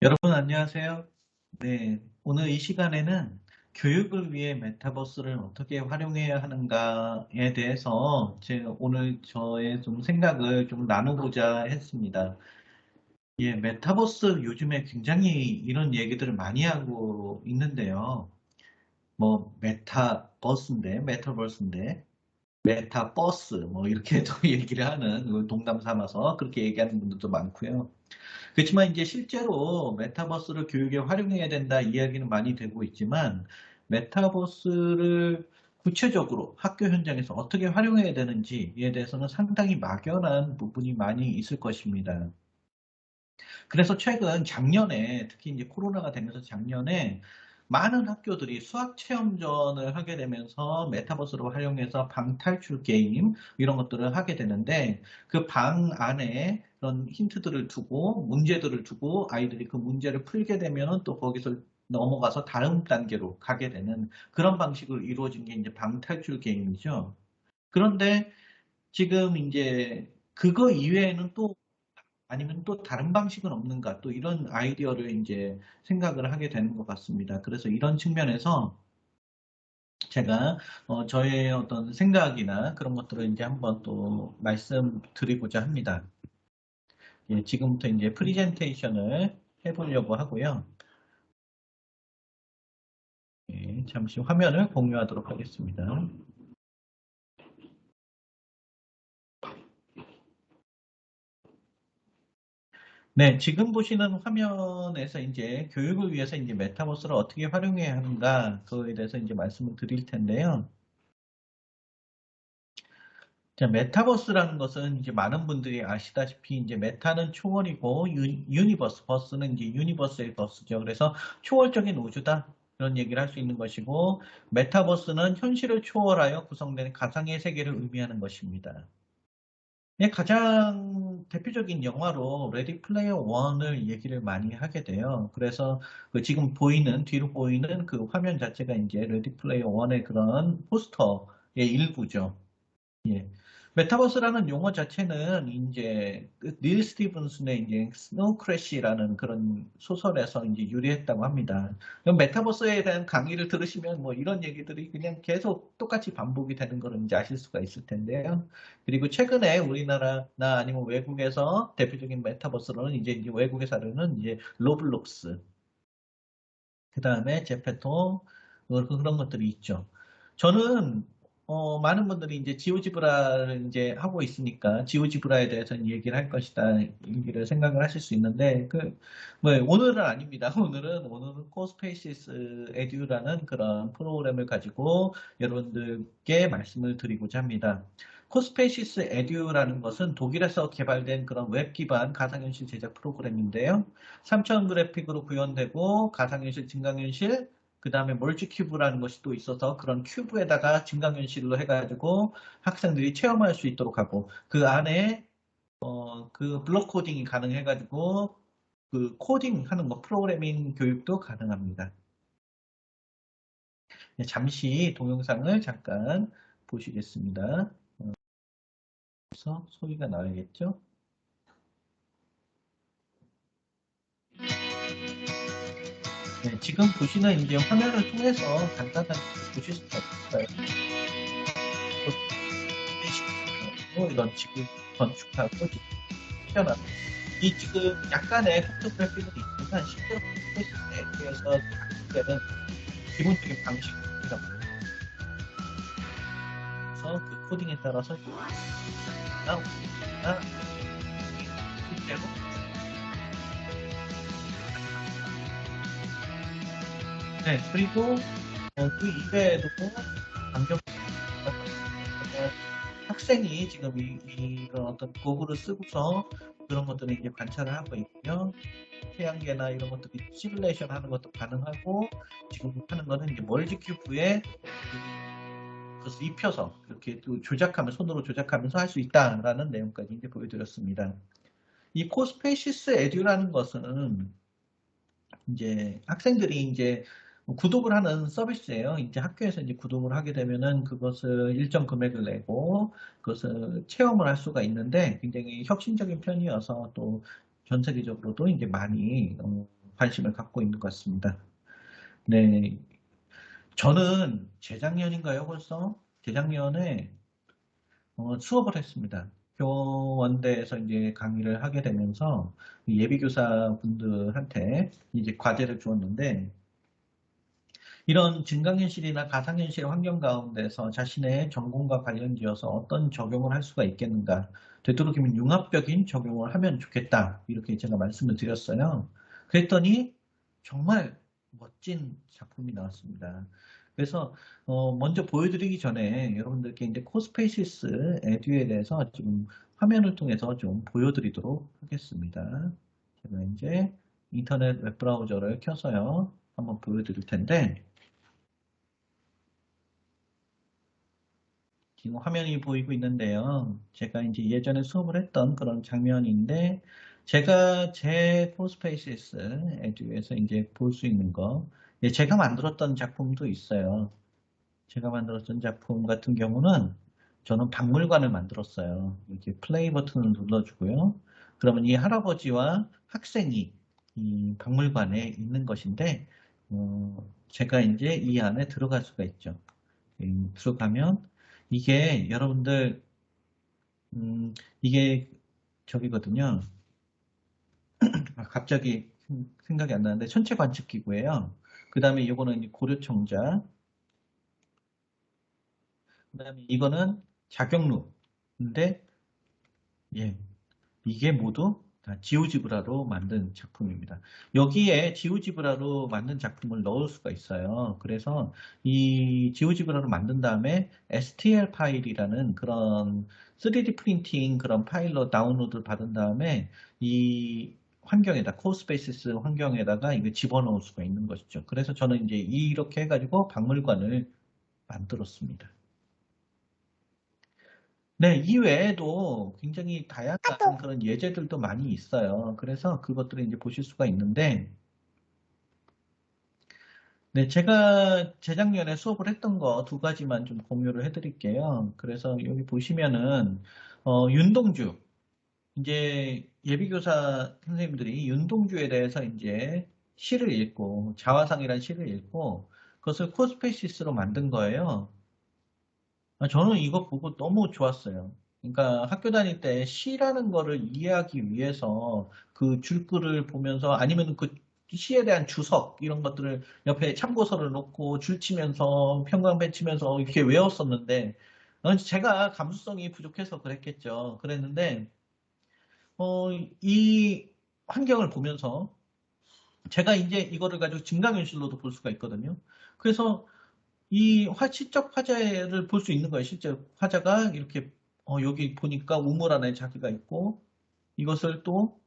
여러분 안녕하세요. 네, 오늘 이 시간에는 교육을 위해 메타버스를 어떻게 활용해야 하는가에 대해서 오늘 저의 좀 생각을 좀 나누고자 했습니다. 예, 메타버스 요즘에 굉장히 이런 얘기들을 많이 하고 있는데요. 뭐 메타버스인데 메타버스 뭐 이렇게 또 얘기를 하는 동남 삼아서 그렇게 얘기하는 분들도 많고요. 그렇지만 이제 실제로 메타버스를 교육에 활용해야 된다 이야기는 많이 되고 있지만 메타버스를 구체적으로 학교 현장에서 어떻게 활용해야 되는지에 대해서는 상당히 막연한 부분이 많이 있을 것입니다. 그래서 최근 작년에 특히 이제 코로나가 되면서 작년에 많은 학교들이 수학 체험전을 하게 되면서 메타버스를 활용해서 방탈출 게임 이런 것들을 하게 되는데 그 방 안에 그런 힌트들을 두고 문제들을 두고 아이들이 그 문제를 풀게 되면 또 거기서 넘어가서 다음 단계로 가게 되는 그런 방식으로 이루어진 게 이제 방탈출 게임이죠. 그런데 지금 이제 그거 이외에는 또 아니면 또 다른 방식은 없는가 또 이런 아이디어를 이제 생각을 하게 되는 것 같습니다. 그래서 이런 측면에서 제가 저의 어떤 생각이나 그런 것들을 이제 한번 또 말씀드리고자 합니다. 예, 지금부터 이제 프리젠테이션을 해보려고 하고요. 예, 잠시 화면을 공유하도록 하겠습니다. 네, 지금 보시는 화면에서 이제 교육을 위해서 이제 메타버스를 어떻게 활용해야 하는가 그거에 대해서 이제 말씀을 드릴 텐데요. 자, 메타버스라는 것은 이제 많은 분들이 아시다시피 이제 메타는 초월이고 유니버스, 버스는 이제 유니버스의 버스죠. 그래서 초월적인 우주다. 그런 얘기를 할 수 있는 것이고 메타버스는 현실을 초월하여 구성된 가상의 세계를 의미하는 것입니다. 예, 가장 대표적인 영화로 레디 플레이어 원을 얘기를 많이 하게 돼요. 그래서 그 지금 보이는 뒤로 보이는 그 화면 자체가 이제 레디 플레이어 원의 그런 포스터의 일부죠. 예. 메타버스라는 용어 자체는 이제 그닐 스티븐슨의 이제 스노우 크래시라는 그런 소설에서 이제 유래했다고 합니다. 그럼 메타버스에 대한 강의를 들으시면 뭐 이런 얘기들이 그냥 계속 똑같이 반복이 되는 걸 이제 아실 수가 있을 텐데요. 그리고 최근에 우리나라나 아니면 외국에서 대표적인 메타버스로는 이제 외국에 사르는 이제 로블록스, 그 다음에 제페토, 그런 것들이 있죠. 저는, 많은 분들이 이제 지오지브라를 이제 하고 있으니까 지오지브라에 대해서 얘기를 할 것이다, 얘기를 생각을 하실 수 있는데, 뭐, 오늘은 아닙니다. 오늘은 코스페이시스 에듀라는 그런 프로그램을 가지고 여러분들께 말씀을 드리고자 합니다. 코스페이시스 에듀라는 것은 독일에서 개발된 그런 웹 기반 가상현실 제작 프로그램인데요. 3차원 그래픽으로 구현되고 가상현실, 증강현실, 그 다음에 멀티큐브라는 것이 또 있어서 그런 큐브에다가 증강현실로 해가지고 학생들이 체험할 수 있도록 하고 그 안에 그 블록 코딩이 가능해가지고 그 코딩 하는 거 프로그래밍 교육도 가능합니다. 네, 잠시 동영상을 잠깐 보시겠습니다. 그래서 소리가 나야겠죠? 네, 지금 보시는 이제 화면을 통해서 간단하게 보실 수가 있어요. 이런 지금 건축하고 튀어나온 이 지금 약간의 포토그래피는 있지만 실제로 포토그래피에 대해서 작성되는 기본적인 방식입니다. 그래서 그 코딩에 따라서 나오니까 실제로 네, 그리고 그 이외에도 방금 학생이 지금 이런 어떤 도구를 쓰고서 그런 것들을 이제 관찰을 하고 있고요. 태양계나 이런 것들이 시뮬레이션 하는 것도 가능하고 지금 하는 거는 이제 멀티 큐브에 그것을 입혀서 이렇게 또 손으로 조작하면서 할 수 있다라는 내용까지 이제 보여드렸습니다. 이 코스페이시스 에듀라는 것은 이제 학생들이 이제 구독을 하는 서비스예요. 이제 학교에서 이제 구독을 하게 되면은 그것을 일정 금액을 내고 그것을 체험을 할 수가 있는데 굉장히 혁신적인 편이어서 또 전 세계적으로도 이제 많이 관심을 갖고 있는 것 같습니다. 네, 저는 재작년인가요, 벌써? 재작년에 수업을 했습니다. 교원대에서 이제 강의를 하게 되면서 예비교사 분들한테 이제 과제를 주었는데, 이런 증강현실이나 가상현실 환경 가운데서 자신의 전공과 관련지어서 어떤 적용을 할 수가 있겠는가. 되도록이면 융합적인 적용을 하면 좋겠다. 이렇게 제가 말씀을 드렸어요. 그랬더니 정말 멋진 작품이 나왔습니다. 그래서 먼저 보여드리기 전에 여러분들께 이제 코스페이시스 에듀에 대해서 지금 화면을 통해서 좀 보여드리도록 하겠습니다. 제가 이제 인터넷 웹브라우저를 켜서요. 한번 보여드릴 텐데, 지금 화면이 보이고 있는데요. 제가 이제 예전에 수업을 했던 그런 장면인데, 제가 제 포스페이시스 에듀에서 이제 볼 수 있는 거, 예, 제가 만들었던 작품도 있어요. 제가 만들었던 작품 같은 경우는 저는 박물관을 만들었어요. 이렇게 플레이 버튼을 눌러주고요. 그러면 이 할아버지와 학생이 이 박물관에 있는 것인데, 제가 이제 이 안에 들어갈 수가 있죠. 들어가면 이게 여러분들 이게 저기거든요. 갑자기 생각이 안 나는데 천체 관측 기구예요. 그 다음에 이거는 고려청자. 그 다음에 이거는 자격루인데 예, 이게 모두 다 지오지브라로 만든 작품입니다. 여기에 지오지브라로 만든 작품을 넣을 수가 있어요. 그래서 이 지오지브라로 만든 다음에 STL 파일이라는 그런 3D 프린팅 그런 파일로 다운로드를 받은 다음에 이 환경에다 코스페이시스 환경에다가 이거 집어넣을 수가 있는 것이죠. 그래서 저는 이제 이렇게 해가지고 박물관을 만들었습니다. 네, 이외에도 굉장히 다양한 그런 예제들도 많이 있어요. 그래서 그것들을 이제 보실 수가 있는데, 네, 제가 재작년에 수업을 했던 거 두 가지만 좀 공유를 해드릴게요. 그래서 여기 보시면은, 윤동주, 이제 예비교사 선생님들이 윤동주에 대해서 이제 시를 읽고, 자화상이라는 시를 읽고, 그것을 코스페시스로 만든 거예요. 저는 이거 보고 너무 좋았어요. 그러니까 학교 다닐 때 시라는 거를 이해하기 위해서 그 줄글을 보면서 아니면 그 시에 대한 주석 이런 것들을 옆에 참고서를 놓고 줄 치면서 평광펜 치면서 이렇게 외웠었는데 제가 감수성이 부족해서 그랬겠죠. 그랬는데 이 환경을 보면서 제가 이제 이거를 가지고 증강현실로도 볼 수가 있거든요. 그래서 이 시적 화자를 볼 수 있는 거예요. 실제 화자가 이렇게 여기 보니까 우물 안에 자기가 있고 이것을 또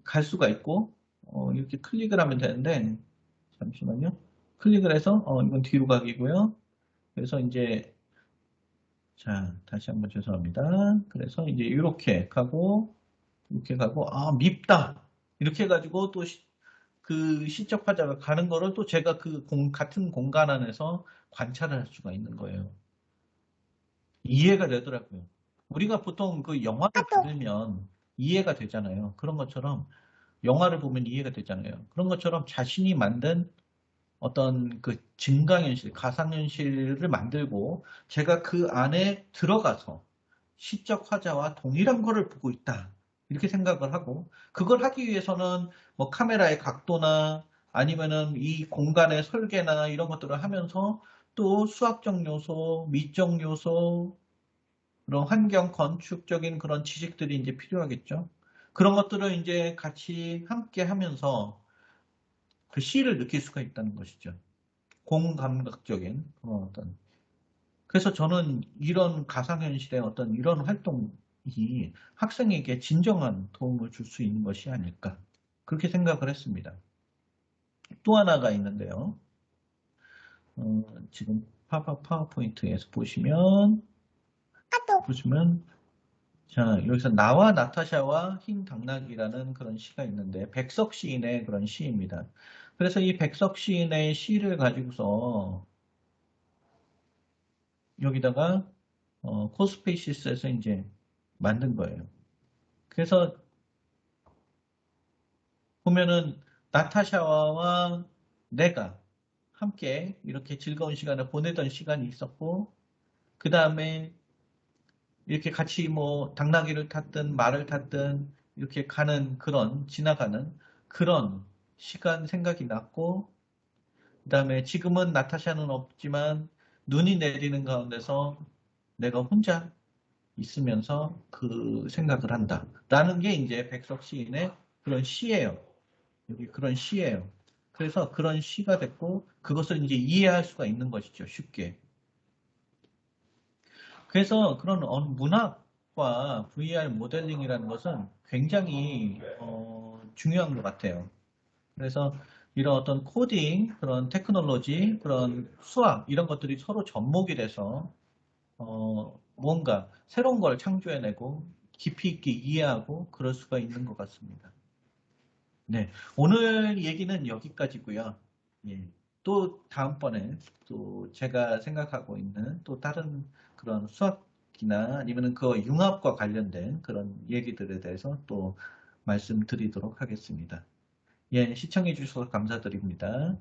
갈 수가 있고 이렇게 클릭을 하면 되는데 잠시만요. 클릭을 해서 이건 뒤로 가기고요. 그래서 이제 자 다시 한번 죄송합니다. 그래서 이제 이렇게 가고 아 밉다 이렇게 해가지고 또 그 시적 화자가 가는 거를 또 제가 그 같은 공간 안에서 관찰을 할 수가 있는 거예요. 이해가 되더라고요. 우리가 보통 그 영화를 들으면 이해가 되잖아요. 그런 것처럼 영화를 보면 이해가 되잖아요. 그런 것처럼 자신이 만든 어떤 그 증강현실, 가상현실을 만들고 제가 그 안에 들어가서 시적 화자와 동일한 거를 보고 있다. 이렇게 생각을 하고 그걸 하기 위해서는 뭐 카메라의 각도나 아니면은 이 공간의 설계나 이런 것들을 하면서 또 수학적 요소, 미적 요소, 그런 환경 건축적인 그런 지식들이 이제 필요하겠죠. 그런 것들을 이제 같이 함께 하면서 그 시를 느낄 수가 있다는 것이죠. 공감각적인 그런 어떤. 그래서 저는 이런 가상현실의 어떤 이런 활동이 학생에게 진정한 도움을 줄 수 있는 것이 아닐까. 그렇게 생각을 했습니다. 또 하나가 있는데요. 지금 파워포인트에서 보시면 자, 여기서 나와 나타샤와 흰 당나귀라는 그런 시가 있는데 백석 시인의 그런 시입니다. 그래서 이 백석 시인의 시를 가지고서 여기다가 코스페이시스에서 이제 만든 거예요. 그래서 보면은 나타샤와 내가 함께 이렇게 즐거운 시간을 보내던 시간이 있었고, 그 다음에 이렇게 같이 뭐 당나귀를 탔든 말을 탔든 이렇게 가는 그런 지나가는 그런 시간 생각이 났고, 그 다음에 지금은 나타샤는 없지만 눈이 내리는 가운데서 내가 혼자 있으면서 그 생각을 한다. 라는 게 이제 백석 시인의 그런 시예요. 여기 그런 시예요. 그래서 그런 시가 됐고 그것을 이제 이해할 수가 있는 것이죠. 쉽게. 그래서 그런 문학과 VR 모델링이라는 것은 굉장히 중요한 것 같아요. 그래서 이런 어떤 코딩, 그런 테크놀로지, 그런 수학 이런 것들이 서로 접목이 돼서 뭔가 새로운 걸 창조해내고 깊이 있게 이해하고 그럴 수가 있는 것 같습니다. 네, 오늘 얘기는 여기까지고요. 예, 또 다음번에 또 제가 생각하고 있는 또 다른 그런 수학이나 아니면 그 융합과 관련된 그런 얘기들에 대해서 또 말씀드리도록 하겠습니다. 예, 시청해 주셔서 감사드립니다.